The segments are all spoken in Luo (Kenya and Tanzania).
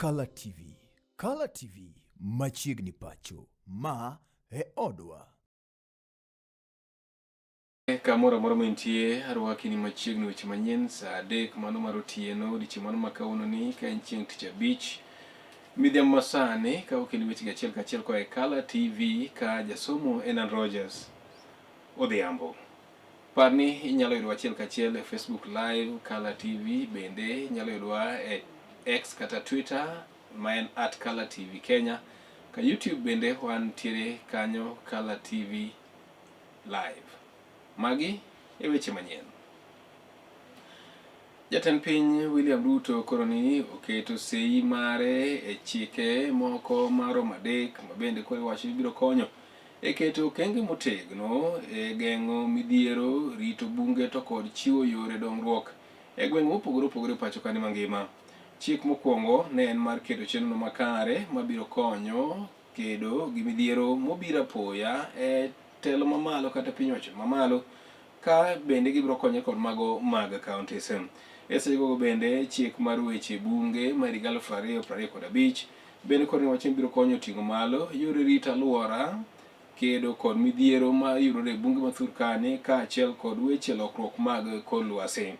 kalatvlive. Kalatvlive machiegni pacho ma e odwa. Kamoro amora mantie arwaki ni machiegni weche manyien saa 3 mano mar otieno odiochieng' mano makawuono ni ka en chieng' tich abich midhiambo masani ka okelo weche achiel kachiel koa e kalatvlive ka jasomo en Rogers odhiambo. Parni inyalo yudo achiel kachiel e Facebook live kalatvlive, bende inyalo yudwa e X kata Twitter ma en @kalatvlive Kenya, ka YouTube bende wantiere kanyo kalatvlive live. Magi e weche manyien. Jatend piny William Ruto koroni oketo sei mare e chike moko maromo 3 ma bende koro iwacho ni biro konyo e keto okenge motegno e geng'o midhiero, rito bunge to kod chiwo yore dongruok e gwenge mopogore opogore pacho ka mangima. Chik mokwongo ne en mar keto chenro makare mabiro konyo kedo gi midhiero mobiro apoya e telo mamalo kata piny owacho mamalo, ka bende gibiro konyo kod mago mag counties. E sechego bende chik mar weche bunge mar 2025 bende koro wacho ni biro konyo ting'o malo yore rito alwora, kedo kod midhiero ma yudore e bunge mathuр kani, kaachiel kod weche lokruok mag kor lwasi.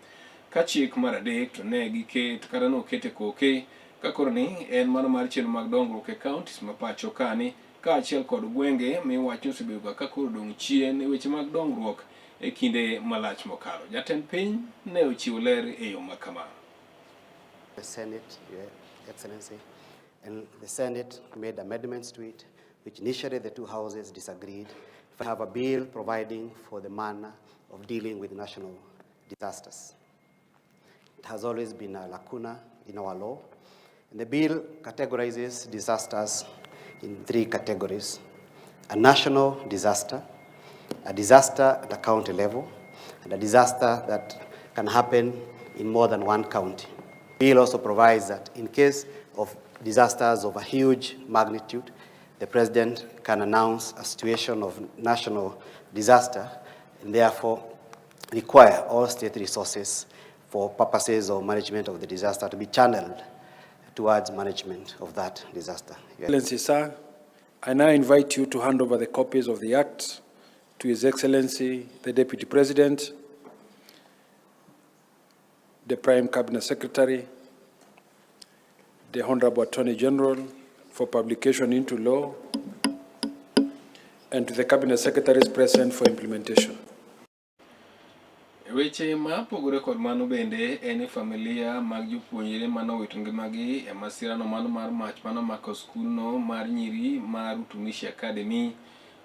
Ka chik mar 3 to ne giket kata nokete koke ka koro ni en mano mar chenro mag dongruok e counties ma pacho kani, kaachiel kod gwenge miwacho osebedo ka koro dong' chien e weche mag dongruok e kinde malach mokalo. Jatend piny ne ochiwo ler e yo makama. The Senate, Your Excellency, and the Senate made amendments to it, which initially the two houses disagreed. We have a bill providing for the manner of dealing with national disasters. It has always been a lacuna in our law, and the bill categorizes disasters in 3 categories: a national disaster, a disaster at a county level, and a disaster that can happen in more than one county. The bill also provides that in case of disasters of a huge magnitude, the President can announce a situation of national disaster and therefore require all state resources for purposes of management of the disaster to be channeled towards management of that disaster. Excellency, sir, I now invite you to hand over the copies of the Act to His Excellency, the Deputy President, the Prime Cabinet Secretary, the Honorable Attorney General, for publication into law, and to the Cabinet Secretaries present for implementation. Weche ma pogore kod mano bende en familia mag jopuonjre mano wito ngimagi e masirano mano mar mach mano mako skulno mar nyiri mar Utumishi Academy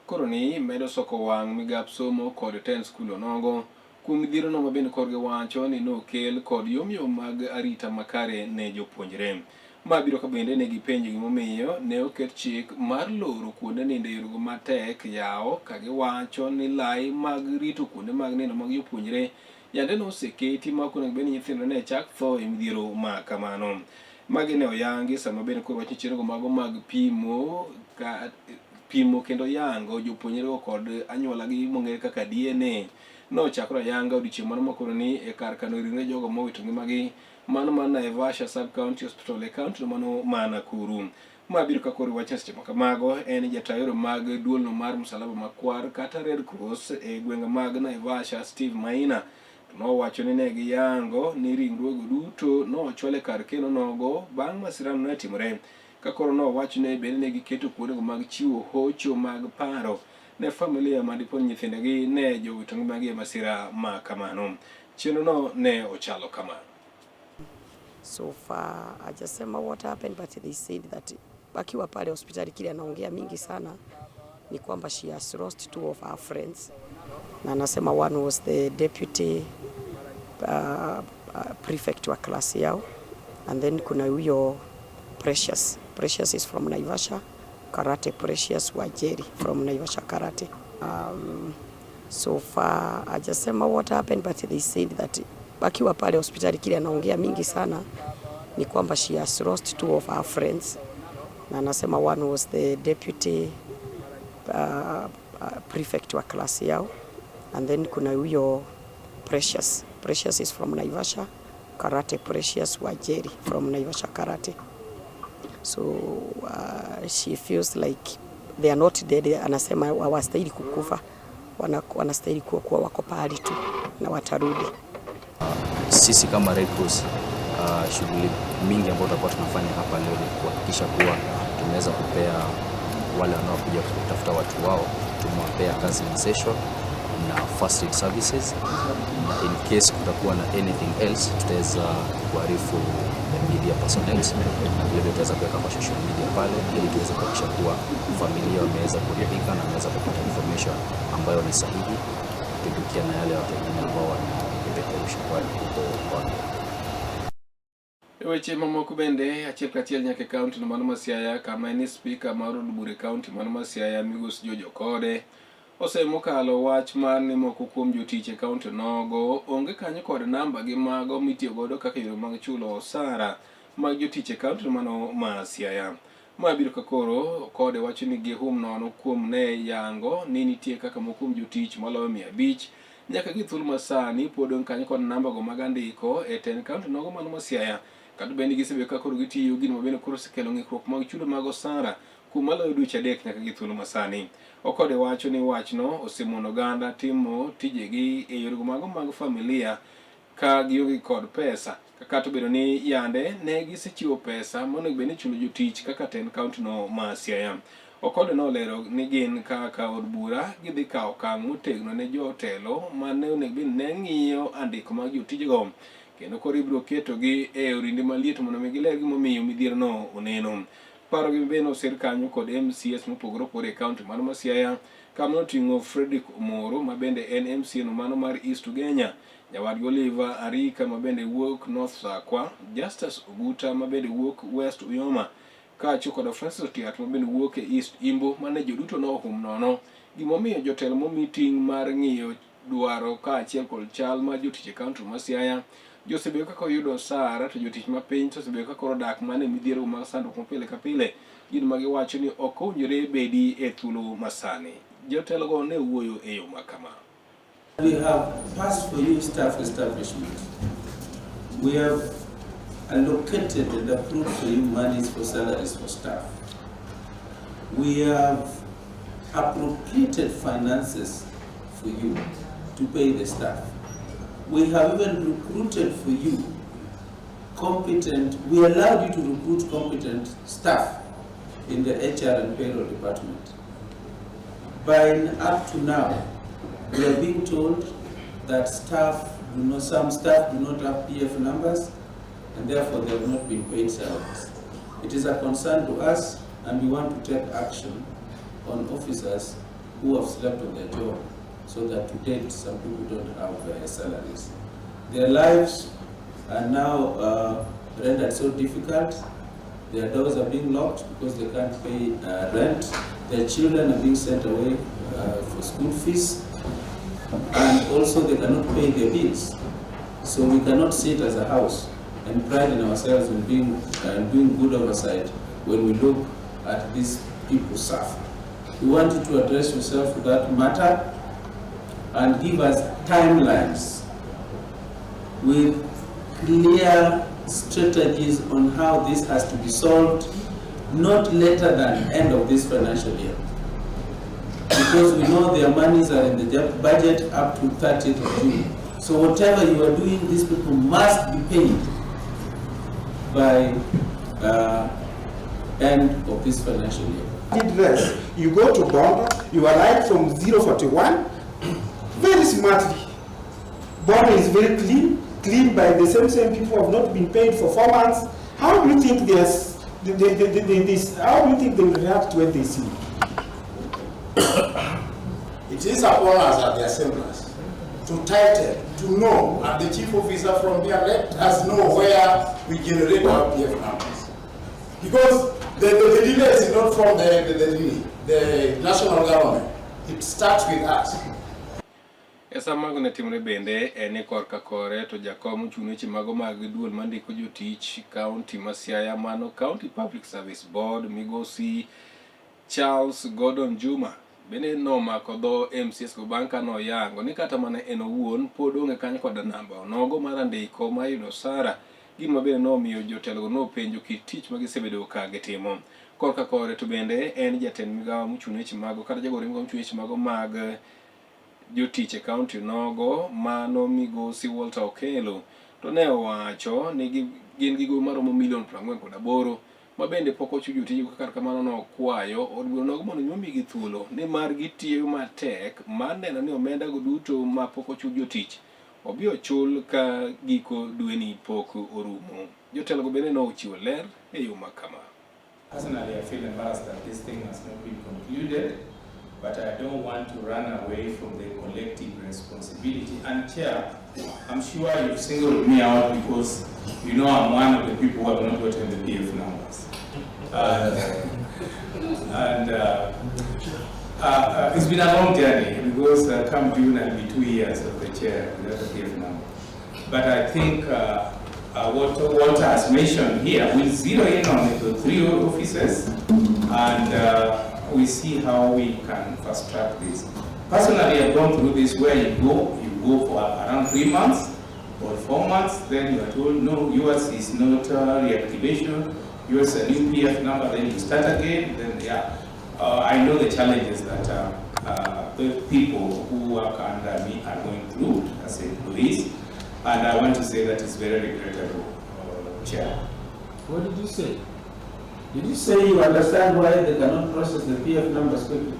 koro ni medo soko wang' migap somo kod tend skul onogo kuom midhierono ma bende korgi wacho ni nokel kod yomyom mag arita makare ne jopuonjre. Ma biro ka bende ne gipenjo gimomiyo ne oket chik mar loro kuonde nindo yorgo matek yawo ka giwacho ni lai mag rito kuonde mag nindo mag jopuonjre yande no oseketi ma konego bed ni nyithindo ne chak tho e midhiero ma kamano. Magi ne oyangi sama bende koro wacho chenrogo mago mag pimo kendo yango jopuonjrego kod anyuolagi mong'ere kaka DNA nochakore ayanga odiochieng' mano makoro ni e kar kano ringre jogo mowito ngimagi mano mar Naivasha Sub-County Hospital e kaunti no mano ma Nakuru. Ma biro ka koro wacho seche makamago en jatayoro mag duolno mar Msalaba Makwar kata Red Cross e gwenge mag Naivasha, Steve Maina, nowacho ni ne giyango ni ringruogo duto nochwale kar keno nogo bang' masirano ne timore, ka koro nowacho ni bende ne giketo kuondego mag chiwo hocho mag paro ne familia madipo ni nyithindegi ne jowito ngimagi e masira ma kamano. Chenrono ne ochalo kama. So far hajasema what happened, but they said that akiwa pale hospitali kile anaongea mingi sana ni kwamba she has lost 2 of her friends, na anasema one was the deputy prefect wa klasi yao, and then kuna huyo Precious is from Naivasha Karate, Precious Wajeri from Naivasha Karate. So far hajasema what happened, but they said that akiwa pale hospitali kile anaongea mingi sana ni kwamba she has lost 2 of her friends, na anasema one was the deputy prefect wa klasi yao, and then kuna huyo Precious is from Naivasha Karate, Precious Wajeri from Naivasha Karate. So she feels like they are not dead. Anasema hawastahili kukufa, wanastahili kuwa wako pahali tu na watarudi. Sisi kama Red Cross shughuli mingi ambayo tutakuwa tunafanya hapa leo ni kuhakikisha kuwa tumeweza kupea wale wanaokuja kutafuta watu wao, tumewapea counseling session na first aid services, na in case kutakuwa na anything else tutaweza kuarifu media personnel, na vile tutaweza kuweka kwa social media pale ili tuweze kuhakikisha kuwa familia wameweza kuridhika na wameweza kupata information ambayo ni sahihi, kutukia na yale watu wengine ambao wanapeperusha kwa huko. Weche mamoko bende achiel kachiel nyaka kaunti no mano ma Siaya, kama en speaker mar od bura kaunti mano ma Siaya Migosi Jojo Kode osemokalo wach mar ni moko kuom jotich e kaunti nogo onge kanyo kod namba gi mago mitiyo godo kaka yore mag chulo osara mag jotich e kaunti no mano ma Siaya. Ma biro ka koro Kode wacho ni gihum nono kuom ne yango ni nitie kaka moko kuom jotich maloyo 500 nyaka gi thuolo masani pod onge kanyo kod namba go mag andiko e ten kaunti nogo mano ma Siaya. Kata bende gisebedo ka koro gitiyo gino mabende koro osekelo ng'ikruok mag chudo mag osara kuom maloyo dweche 3 nyaka gi thuolo masani. Okode wacho ni wachno osemono oganda timo tijegi e yore mago mag familia ka gionge kod pesa, kata obedo ni yande ne gisechiwo pesa monego bed ni chulo jotich kaka ten kaunti no ma Siaya. Okode nolero ni gin kaka od bura gidhi kawo okang' motegno ne jotelo mane onego bed ni ne ng'iyo andiko mag jotijgo, kendo koro ibiro ketogi e orinde maliet mondo mi giler gimomiyo midhiero no oneno. Paro gi bende osir kanyo kod MCS mopogore opogore e kaunti mano ma Siaya, kama oting'o Fredrick Omoro ma bende en MCA no mano mar East Ugenya, nyawadgi Oliver Arika ma bende wuok North Sakwa, Justus Oguta ma bende wuok West Uyoma, kaachiel kod Francis Otiat ma bende wuok e East Imbo. Mane joduto nohum nono gimomiyo jotelo momi ting' mar ng'iyo dwaro kaachiel kod chal mar jotich e kaunti ma Siaya josebedo kaka oyudo osara, to jotich mapiny to osebedo kaka odak mane midhiero mag sandruok mapile ka pile, gino ma giwacho ni ok owinjore bedi e thuolo masani. Jotelo go ne wuoyo e yo makama. We have passed for you staff establishment. We have allocated and approved for you monies for salaries for staff. We have appropriated finances for you to pay the staff. We have even recruited for you we allowed you to recruit competent staff in the HR and payroll department. By up to now, we are being told that some staff do not have PF numbers, and therefore they have not been paid salaries. It is a concern to us, and we want to take action on officers who have slept on their job, so that to date some people don't have salaries. Their lives are now rendered so difficult. Their doors are being locked because they can't pay rent. Their children are being sent away for school fees, and also they cannot pay their bills. So we cannot sit as a house and pride in ourselves in doing good oversight when we look at these people suffer. We want you to address yourself to that matter and give us timelines with clear strategies on how this has to be solved, not later than end of this financial year. Because we know their monies are in the budget up to 30th of June. So whatever you are doing, these people must be paid by end of this financial year. Less. You go to Bondo, you alight from 041 very smartly. Bondo is very clean by the same people who have not been paid for 4 months. How do you think how do you think they will react when they see? It is upon us at the assemblies to tighten, to know, and the chief officer from there let us know where we generate our PF numbers. Because the delay is not from the national government. It starts with us. Esamago ne timre bende ene korka kore to jakom chuneche mago mag duol mandiko jotich county ma Siaya mano County Public Service Board Migosi Charles Gordon Juma bende nomako dho MCS go banka no yango ni kata mana en owuon pod onge kanyo kod namba onogo mar andiko ma yudo osara gima bende nomiyo jotelogo nopenjo kit tich ma gisebedo ka gitimo. Korka kore to bende en jatend migawo mochung' weche mago kata jagoro migawo mochung' weche mago mag jotich e kaunti nogo mano migosi Walter Okelo to ne owacho ni gin gi gowi maromo milion 48 ma bende pok ochul jotijgo. Kaka kamano nokwayo od bura nogo mondo omigi thuolo ni mar gitiyo matek mar neno ni omenda go duto ma pok ochul jotich obi ochul ka giko dweni pok orumo. Jotelogo bende nochiwo ler e yo makama. Personally, I feel embarrassed that this thing has not been concluded, but I don't want to run away from the collective responsibility. And Chair, I'm sure you've singled me out because you know I'm one of the people who have not gotten the PF numbers. It's been a long journey because come June I'll be 2 years of the chair without the PF number. But I think what Walter has mentioned here, we'll zero in on the 3 offices and we see how we can fast track this. Personally, I've gone through this where you go for around 3 months or 4 months, then you are told, no, yours is not reactivation, yours is a new PF number, then you start again, then yeah. I know the challenges that the people who work under me are going through as employees, and I want to say that it's very regrettable, Chair. What did you say? Did you say you understand why they cannot process the PF numbers quickly?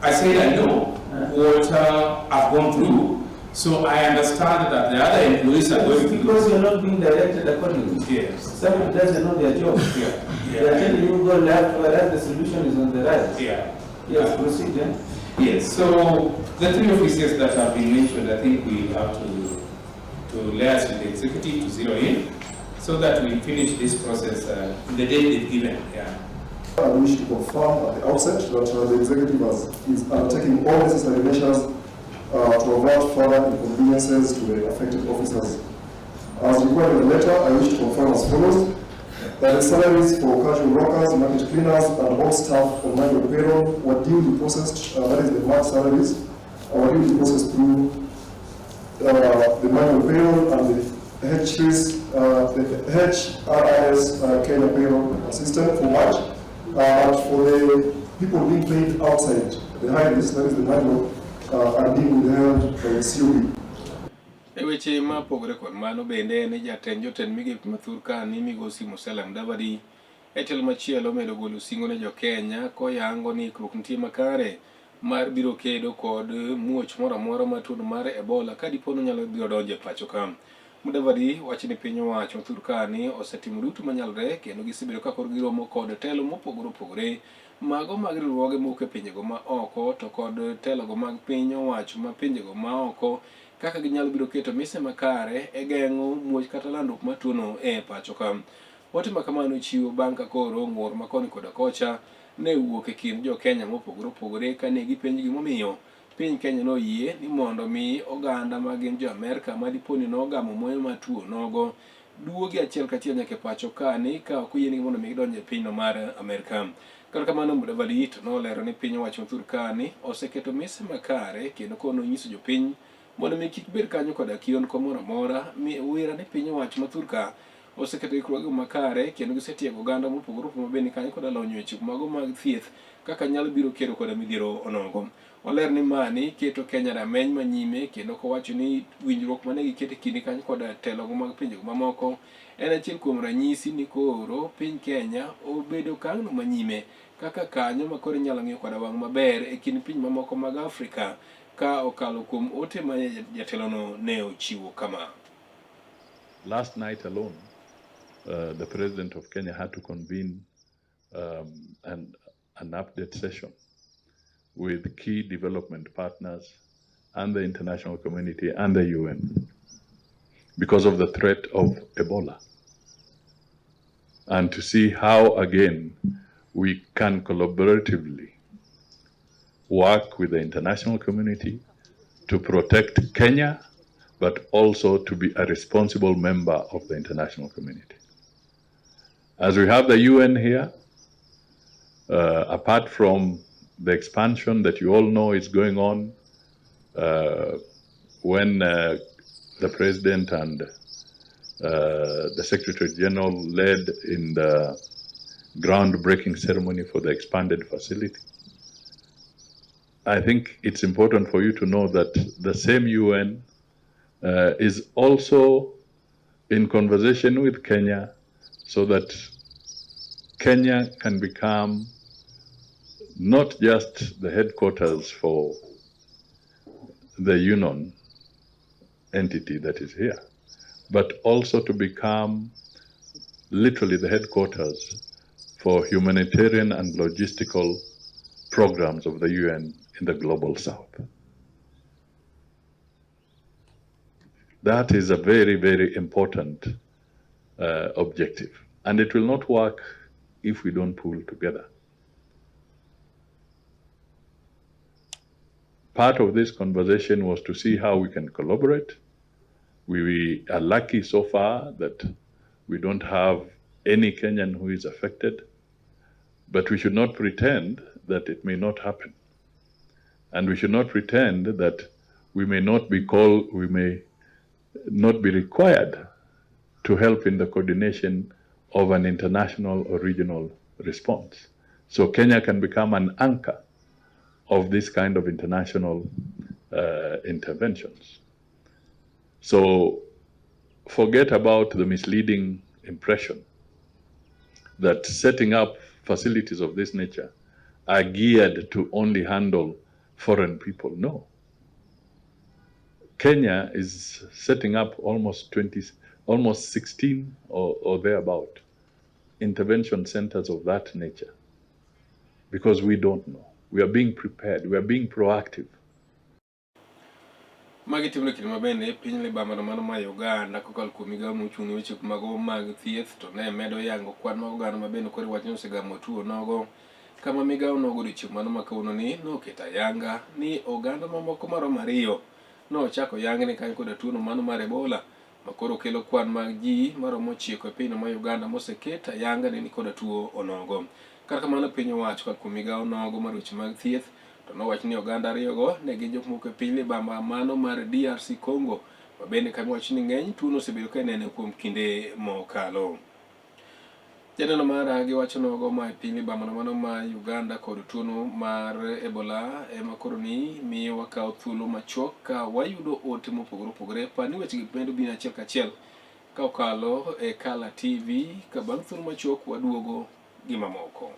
I said I know what I've gone through, so I understand that the other employees are going through. Because you're not being directed accordingly. Yes. Someone doesn't know their job. Yeah. They are telling you go left or right, the solution is on the right. Yeah. Yes, proceed then. Yes, so the 3 offices that have been mentioned, I think we have to liaise with the executive to zero in so that we finish this process in the date they've given. Yeah. I wish to confirm at the outset that the executive is taking all necessary measures to avert further inconveniences to the affected officers. As required in the letter, I wish to confirm as follows: that the salaries for casual workers, market cleaners, and all staff on manual payroll were duly processed, that is the March salaries, were duly processed through the manual payroll and the HRIS Kenya payroll system for March. But for the people being paid outside the high list, that is the manual, are being withheld by the COB. E weche ma pogore kod mano bende ne jatend jotend migepe mathuth ka ni migosi Musalia Mudavadi e telo machielo medo golo singo ne jo Kenya koyango ni ikruok nitie makare mar biro kedo kod muoch moro amora matudo mar Ebola ka dipo ni nyalo biro donjo e pacho ka. Mudavadi wacho ni piny owacho mathuth ka ni osetimo duto manyalre kendo gisebedo ka koro giromo kod telo mopogore opogore mago mag riwruoge moko e pinjego ma oko to kod telogo mag piny owacho ma pinjego ma oko kaka ginyalo biro keto mise makare e geng'o muoch kata landruok mar tuono e pacho ka. Otima kamano chiwo bang' ka koro ng'ur ma koni koda kocha ne wuok e kind jo Kenya mopogore opogore ka ne gipenjo gimomiyo piny Kenya noyie ni mondo mi oganda ma gin jo Amerika ma dipo ni nogamo muoyo mar tuo nogo duogi achiel kachiel nyaka e pacho ka ni ka ok oyienegi mondo mi gidonj e pinyno mar Amerika. Kata kamano Mudavadi to nolero ni piny owacho mathuth ka ni oseketo mise makare kendo kono nyiso jopiny mondo mi kik bed kanyo koda kion komoro amora wira ni piny owacho mathuth ka oseketo ikruoge makare kendo gisetiego oganda mopogore opogore bende kanyo koda lonyo weche mago mag thieth kaka nyalo biro kedo koda midhiero onogo. Oler ni mani keto Kenya rameny manyime kendo kowacho ni winjruok mane giketo kinde kanyo koda telogo mag pinjego mamoko en achiel kuom ranyisi ni koro piny Kenya obedo kang'no manyime kaka kanyo ma koro inyalo ng'iyo koda wang' maber e kind piny mamoko mag Afrika ka okalo kuom ote ma jatelono ne ochiwo kama. Last night alone, the President of Kenya had to convene an update session with key development partners and the international community and the UN because of the threat of Ebola, and to see how again we can collaboratively work with the international community to protect Kenya, but also to be a responsible member of the international community. As we have the UN here, apart from the expansion that you all know is going on, when the President and the Secretary General led in the groundbreaking ceremony for the expanded facility. I think it's important for you to know that the same UN is also in conversation with Kenya so that Kenya can become not just the headquarters for the UN entity that is here, but also to become literally the headquarters for humanitarian and logistical programs of the UN in the global south. That is a very, very important objective. And it will not work if we don't pull together. Part of this conversation was to see how we can collaborate. We are lucky so far that we don't have any Kenyan who is affected, but we should not pretend that it may not happen. And we should not pretend that we may not be required to help in the coordination of an international or regional response. So Kenya can become an anchor of this kind of international interventions. So forget about the misleading impression that setting up facilities of this nature are geared to only handle foreign people. No. Kenya is setting up almost 16 or thereabout intervention centers of that nature because we don't know. We are being prepared. We are being proactive. Magi timre kinde mabende piny libamba mano ma Uganda kokalo kuom migawo mochung' weche mago mag thieth to ne medo yango kwan mag oganda mabende koro wach ni osegamo tuo nogo kama migawo nogo odiochieng' mano ma kawuono ni noketo ayanga ni oganda mamoko maromo 2 nochako yang ni kanyo koda tuono mano mar Ebola makoro kelo kwan mag ji maromo 9 e piny ma Uganda moseket ayanga ni koda tuo onogo. Kar kamano piny owacho kod kuom migawo nogo mar weche mag thieth to nowach ni oganda 2 go ne gin jok moko e piny libamba mano mar DRC Congo mabende kama wach ni ng'eny tuono osebedo ka ineno kuom kinde mokalo. Janeno mara gi wacho nogo ma e piny libamba mano ma Uganda kod tuono mar Ebola ema koro ni miyo wakawo thuolo machuok ka wayudo ote mopogore opogore pani weche gi medo biro achiel kachiel ka okalo e Kala TV ka bang' thuolo machuok waduogo gi mamoko.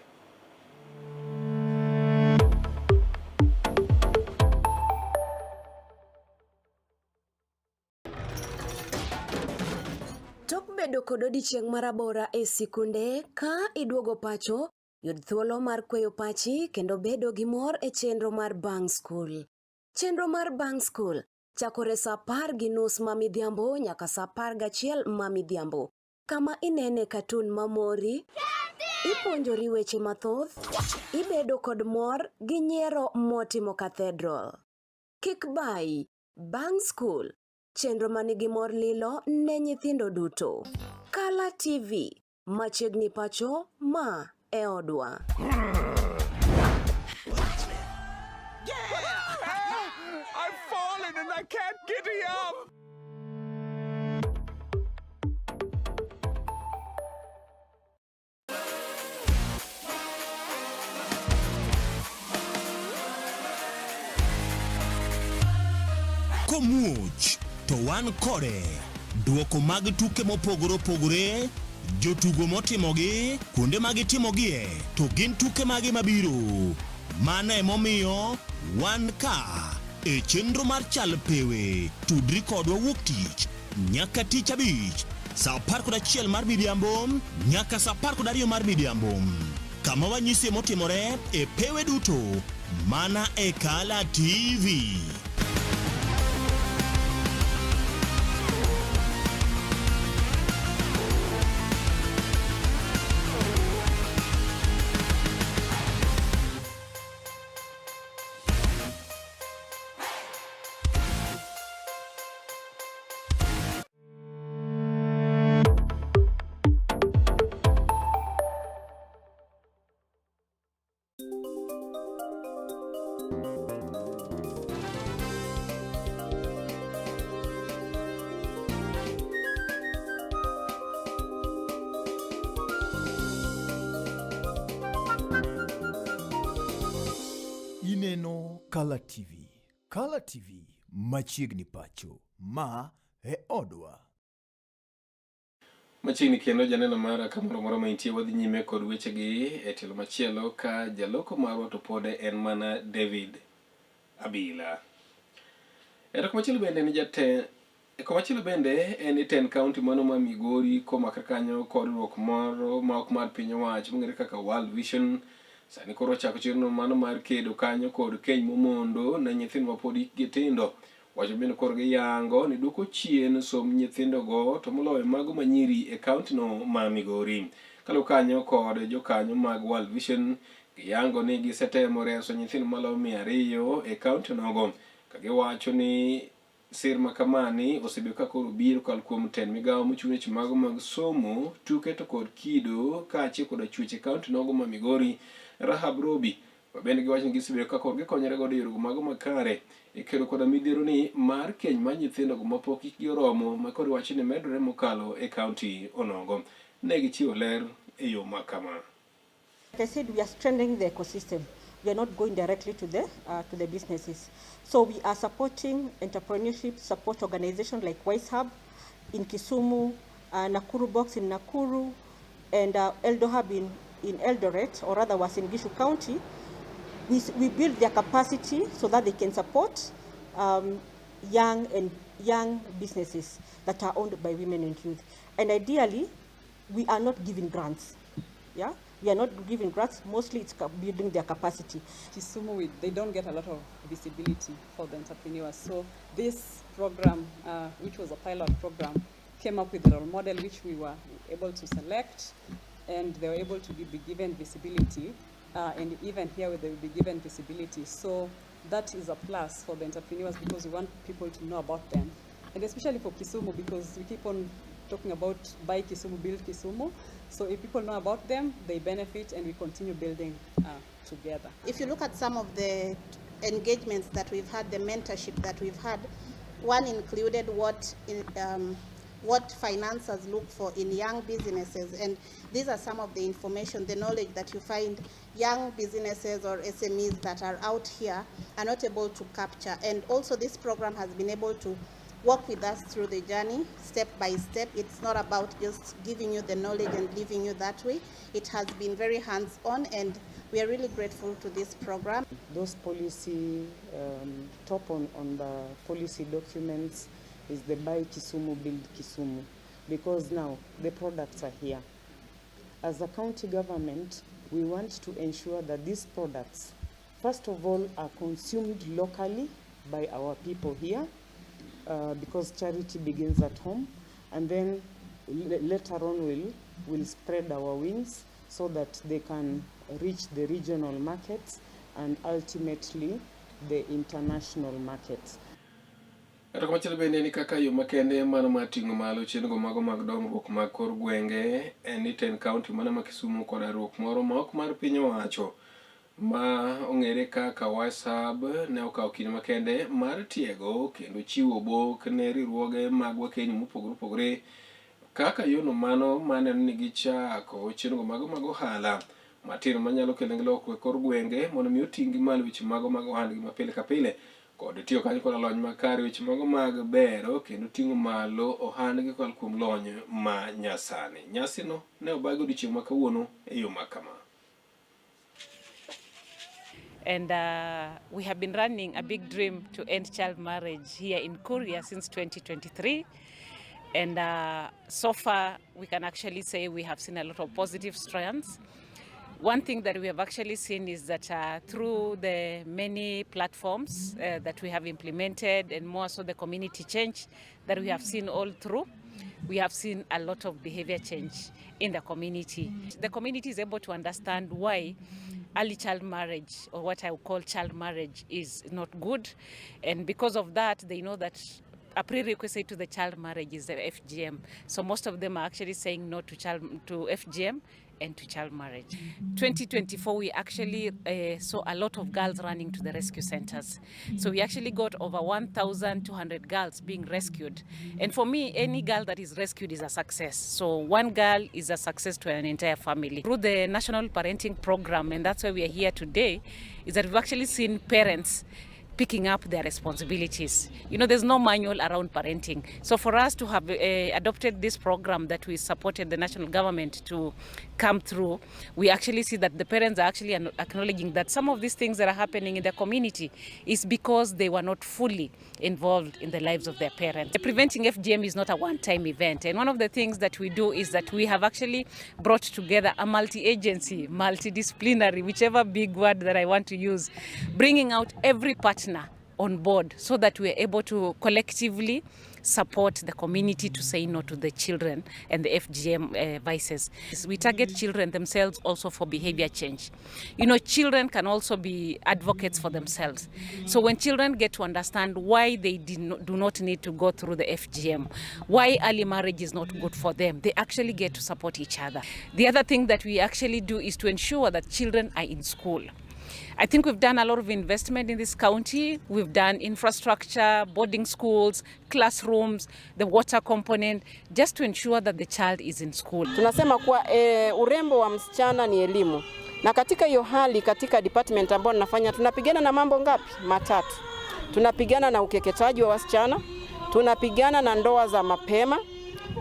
Tok bedo kod odiochieng' marabora e sikunde ka iduogo pacho, yud thuolo mar kweyo pachi kendo bedo gi mor e chenro mar Bang School. Chenro mar Bang School chakore saa 10:30 ma midhiambo nyaka saa 11 ma midhiambo. Kama inene katun mamori, ipuonjori weche mathoth, ibedo kod mor gi nyiero motimo Cathedral. Kik bai, Bang School, chenro manigi mor lilo ne nyithindo duto. Kala TV, machiegni pacho ma e odwa. I've fallen and I can't get up. Komuch to wan kode duoko mag tuke mopogore opogore, jotugo motimogi, kuonde magitimogie, to gin tuke magi mabiro. Mano emomiyo wan ka e chenro mar chal pewe tudri kodwa wuok tich nyaka tich abich saa 11 mar midhiambo nyaka saa 12 mar midhiambo. Kama wanyisi motimore e pewe duto mana e Kala TV. kalatvlive. Kalatvlive machiegni pacho. Ma e odwa. Machiegni kendo janeno mara kamoro moro maintie wadhi nyime kod wechegi e tielo machielo ka jaloko marwa to pod en mana David Abila. Komachielo bende en ni ten county mano ma Migori komaka kanyo kod riwruok moro ma ok mar piny owacho mong'ere kaka World Vision sani koro ochako chenro mano mar kedo kanyo kod keny momondo ne nyithindo ma pod hikgi tindo. Wacho bende koro giyango ni duoko chien som nyithindogo to moloyo mago manyiri e kaunti no ma Migori. Kaluwo kanyo kod jokanyo mag World Vision giyango ni gisetemo reso nyithindo maloyo 200 e kaunti nogo. Kagiwacho ni sir makamani osebedo ka koro biro kal kuom ten migawo mochung' weche mago mag somo, tuke to kod kido kaachiel kod chweche kaunti nogo ma Migori. Rahab Robi bende giwacho ni gisebedo ka koro gikonyore godo yorego mago makare e kedo koda midhiero ni mar keny mar nyithindogo mapok hikgi oromo ma koro wacho ni medore mokalo e kaunti onogo. Ne gichiwo ler e yo makama. Like I said, we are strengthening the ecosystem. We are not going directly to the businesses. So we are supporting entrepreneurship support organizations like Wise Hub in Kisumu, Nakuru Box in Nakuru, and Eldo Hub in Eldoret, or rather was in Gishu County. We build their capacity so that they can support young businesses that are owned by women and youth. And ideally, we are not giving grants. Yeah. We are not giving grants, mostly it's building their capacity. Kisumu, they don't get a lot of visibility for the entrepreneurs. So this program, which was a pilot program, came up with a role model which we were able to select, and they were able to be given visibility, and even here they will be given visibility. So that is a plus for the entrepreneurs because we want people to know about them. And especially for Kisumu, because we keep on talking about buy Kisumu, build Kisumu. So if people know about them, they benefit, and we continue building together. If you look at some of the engagements that we've had, the mentorship that we've had, one included what financiers look for in young businesses, and these are some of the information, the knowledge that you find young businesses or SMEs that are out here are not able to capture. And also this program has been able to work with us through the journey, step by step. It's not about just giving you the knowledge and leaving you that way. It has been very hands-on, and we are really grateful to this program. Those policy, top on the policy documents is the Buy Kisumu, Build Kisumu, because now the products are here. As a county government, we want to ensure that these products, first of all, are consumed locally by our people here, because charity begins at home, and then later on we'll spread our wings so that they can reach the regional markets and ultimately the international markets. Komachielo bende ni kaka yo makende mano mar ting'o malo chenro mago mag dongruok mag kor gwenge en ni ten county mano ma Kisumu kod riwruok moro ma ok mar piny owacho ma ong'ere kaka Wise Hub ne okawo kinde makende mar tiego kendo chiwo obok ne riwruoge mag wakeni mopogore opogore kaka yono mano maneno ni gichako chenro mago mag ohala matino manyalo kelo lokruok e kor gwenge mondo mi oting'gi malo weche mago mag ohandgi mapile ka pile kod tiyo kanyo kod lony makare weche mago mag bero kendo ting'o malo ohandgi kod kuom lony ma nyasani. Nyasino ne obagi odiochieng' ma kawuono e yo makama. And we have been running a big dream to end child marriage here in Korea since 2023. And so far, we can actually say we have seen a lot of positive strands. One thing that we have actually seen is that through the many platforms that we have implemented, and more so the community change that we have seen all through, we have seen a lot of behavior change in the community. The community is able to understand why early child marriage, or what I would call child marriage, is not good. And because of that, they know that a prerequisite to the child marriage is the FGM. So most of them are actually saying no to FGM and to child marriage. 2024, we actually saw a lot of girls running to the rescue centers. So we actually got over 1,200 girls being rescued. And for me, any girl that is rescued is a success. So one girl is a success to an entire family. Through the National Parenting Program, and that's why we are here today, is that we've actually seen parents picking up their responsibilities. You know, there's no manual around parenting. So for us to have adopted this program that we supported the national government to come through, we actually see that the parents are actually acknowledging that some of these things that are happening in the community is because they were not fully involved in the lives of their parents. Preventing FGM is not a one-time event. And one of the things that we do is that we have actually brought together a multi-agency, multidisciplinary, whichever big word that I want to use, bringing out every partner on board so that we are able to collectively support the community to say no to the children and the FGM vices. We target children themselves also for behavior change. You know, children can also be advocates for themselves. So when children get to understand why they do not need to go through the FGM, why early marriage is not good for them, they actually get to support each other. The other thing that we actually do is to ensure that children are in school. I think we've done a lot of investment in this county. We've done infrastructure, boarding schools, classrooms, the water component, just to ensure that the child is in school. Tunasema kuwa urembo wa msichana ni elimu. Na katika hiyo hali, katika department ambayo nafanya, tunapigana na mambo ngapi? Matatu. Tunapigana na ukeketaji wa wasichana, tunapigana na ndoa za mapema,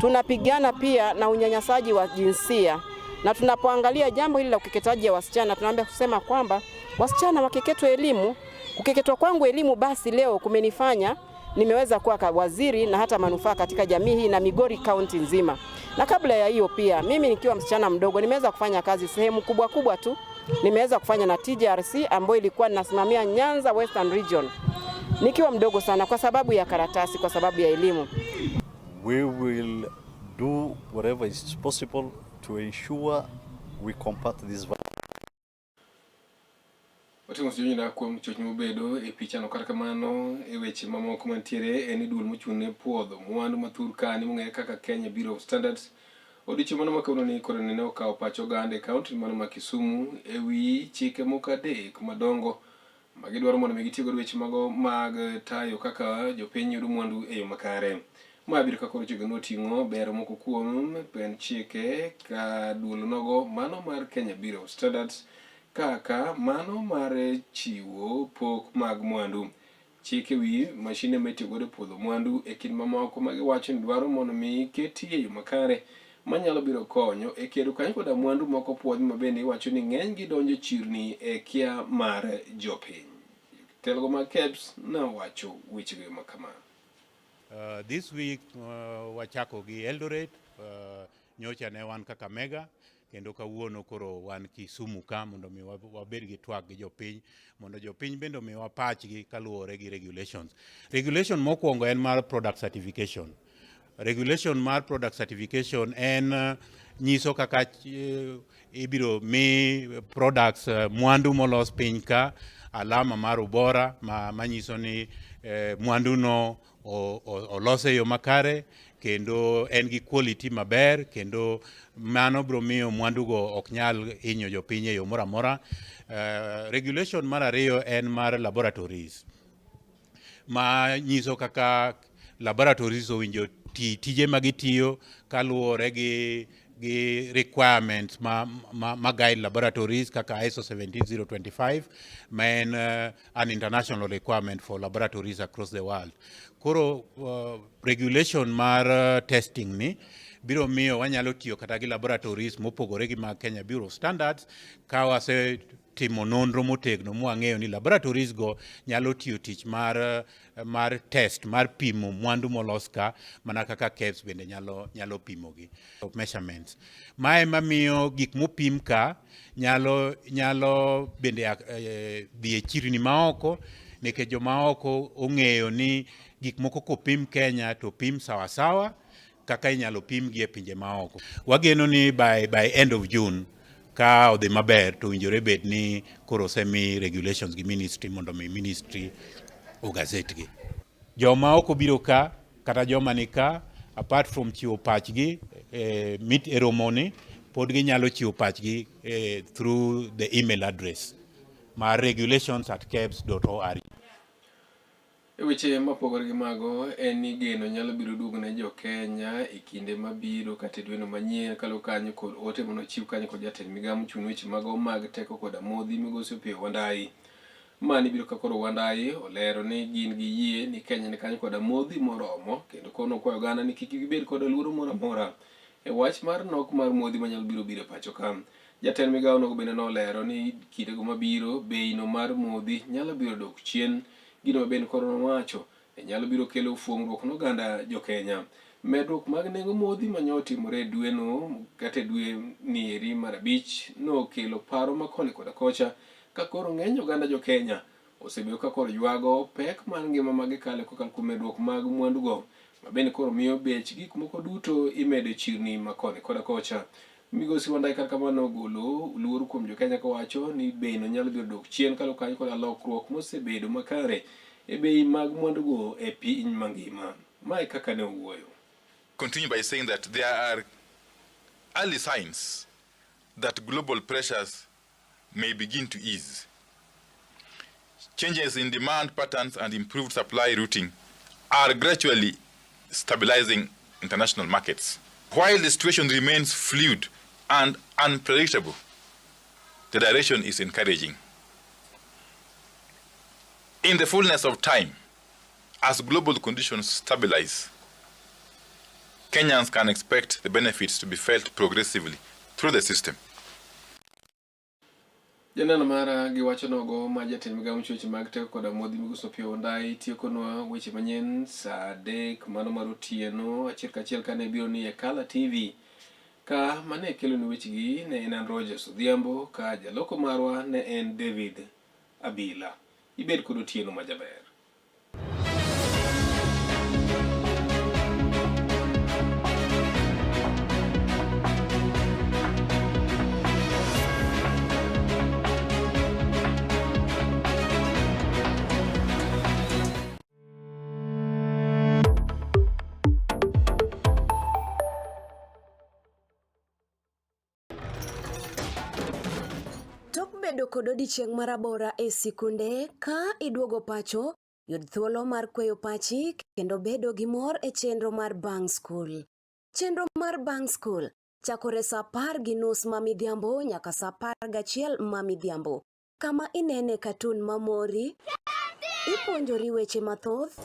tunapigana pia na unyanyasaji wa jinsia. Na tunapoangalia jambo hili la ukeketaji wa wasichana, tunaambia kusema kwamba wasichana wakeketwe elimu. Kukeketwa kwangu elimu basi leo kumenifanya nimeweza kuwa waziri na hata manufaa katika jamii hii na Migori County nzima. Na kabla ya hiyo pia mimi nikiwa msichana mdogo nimeweza kufanya kazi sehemu kubwa tu. Nimeweza kufanya na TJRC ambayo ilikuwa ninasimamia Nyanza Western Region. Nikiwa mdogo sana kwa sababu ya karatasi, kwa sababu ya elimu. We will do whatever is possible to ensure we combat this violence. Oting'o sijonyina kuom chochni mobedo e pichano kata kamano e weche mamoko mantiere en duol mochung'ne puodho mwandu mathur kani mong'ere kaka Kenya Bureau of Standards. Odiochieng' mano ma kawuono ni koro ne okawo pacho oganda e kaunti mano ma Kisumu e wi chike moko adek madongo ma gidwaro mondo mi gitiyo godo weche mago mag tayo kaka jopiny yudo mwandu e yo makare. Ma biro kaka chike noting'o ber moko kuom pen chike ka duol nogo mano mar Kenya Bureau of Standards kaka mano mar chiwo pok mag mwandu, chike wi mashine mitiyo godo e puodho mwandu e kind mamoko ma giwacho ni dwaro mondo mi ketie yo makare manyalo biro konyo e kedo kanyo koda mwandu moko puodhi ma bende iwacho ni ng'eny gidonjo chirni e kia mar jopiny. Telogo mag KEBS nowacho wechego makama. This week wachako gi Eldoret, nyocha ne wan Kakamega, kendo kawuono koro wan Kisumu ka mondo mi wabed gi twak gi jopiny mondo jopiny bende mi wapachgi kaluwore gi regulations. Regulation mokwongo en mar product certification. Regulation mar product certification en nyiso kaka ibiro mi products mwandu molos piny ka alama mar ubora manyiso ni mwandu no olose yo makare kendo en gi quality maber kendo mano biro miyo mwandu go ok nyal hinyo jopiny e yo moro amora. Regulation mar ariyo en mar laboratories ma nyiso kaka laboratories owinjo tije magitiyo kaluwore gi requirements ma guide laboratories kaka ISO 17025 ma en an international requirement for laboratories across the world. Koro regulation mar testing ni biro miyo wanyalo tiyo kata gi laboratories mopogore gi mag Kenya Bureau of Standards ka wase timo nonro motegno mwang'eyo ni laboratories go nyalo tiyo tich mar test mar pimo mwandu molos ka mana kaka KEBS bende nyalo pimo gi measurements. Mae mamiyo gik mopim ka nyalo bende dhi e chirni maoko nikech jomaoko ong'eyo ni gik moko kopim Kenya to pim sawasawa kaka inyalo pim gi e pinje maoko. Wageno ni by end of June ka odhi maber to winjore bed ni koro semi regulations gi ministry mondo mi ministry ogazet gi. Joma oko biro ka kata joma nika apart from chiwo pachgi mit e romoni, pod ginyalo chiwo pachgi through the email address mar regulations@kebs.org. E weche mopogore gi mago en ni geno nyalo biro duogo ne jo Kenya e kinde mabiro kata e dweno manyien kalo kanyo kod ote manochiw kanyo kod jatend migawo mochung' weche mago mag teko kod amodhi migosi Opiyo Wandayi. Mani biro ka koro Wandayi olero ni gin gi yie ni Kenya ni kanyo kod amodhi moromo kendo kono kwayo oganda ni kik gibed kod luoro moro amora e wach mar nok mar modhi manyalo biro e pacho ka. Jatend migawo nogo bende nolero ni kindego mabiro bei no mar modhi nyalo biro dok chien. Gino ben koro nowacho nyalo biro kelo fuong'ruok n'oganda jo Kenya. Medruok mag nengo modhi manyo timore dweno kata dwe ni eri mar abich no kelo paro makoni koda kocha ka koro ng'eny oganda jo Kenya osebedo ka koro ywago pek mar ngima mag kale kokal kuom medruok mag mwandu go mabende koro miyo bech gik moko duto imedo chirni makoni koda kocha. Migosi Wandayi kar kamano ogolo luoro kuom jo Kenya kawacho ni bei no nyalo biro dok chien kalo kanyo kod lokruok mosebedo makare e bei mag mwandu go e piny mangima. Mae kaka ne owuoyo. Continue by saying that there are early signs that global pressures may begin to ease. Changes in demand patterns and improved supply routing are gradually stabilizing international markets. While the situation remains fluid and unpredictable, the direction is encouraging. In the fullness of time, as global conditions stabilize, Kenyans can expect the benefits to be felt progressively through the system. Janeno mara giwacho nogo ma jatend migawo mochweche mag teko kod amodhi migosi Opiyo Wandayi tiekonwa weche manyien saa 3 mano mar otieno achiel kachiel kane biro ni e Kala TV ka mane kelo ni weche gi ne en Rogers Odhiambo ka jaloko marwa ne en David Abila. Ibed kod otieno majaber. Bedo kod odiochieng' marabora e sikunde ka iduogo pacho, yud thuolo mar kweyo pachi kendo bedo gi mor e chenro mar Bang School. Chenro mar Bang School chakore saa 10:30 mamidhiambo nyaka saa 11 mamidhiambo. Kama inene katun mamori, ipuonjori weche mathoth,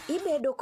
ibedo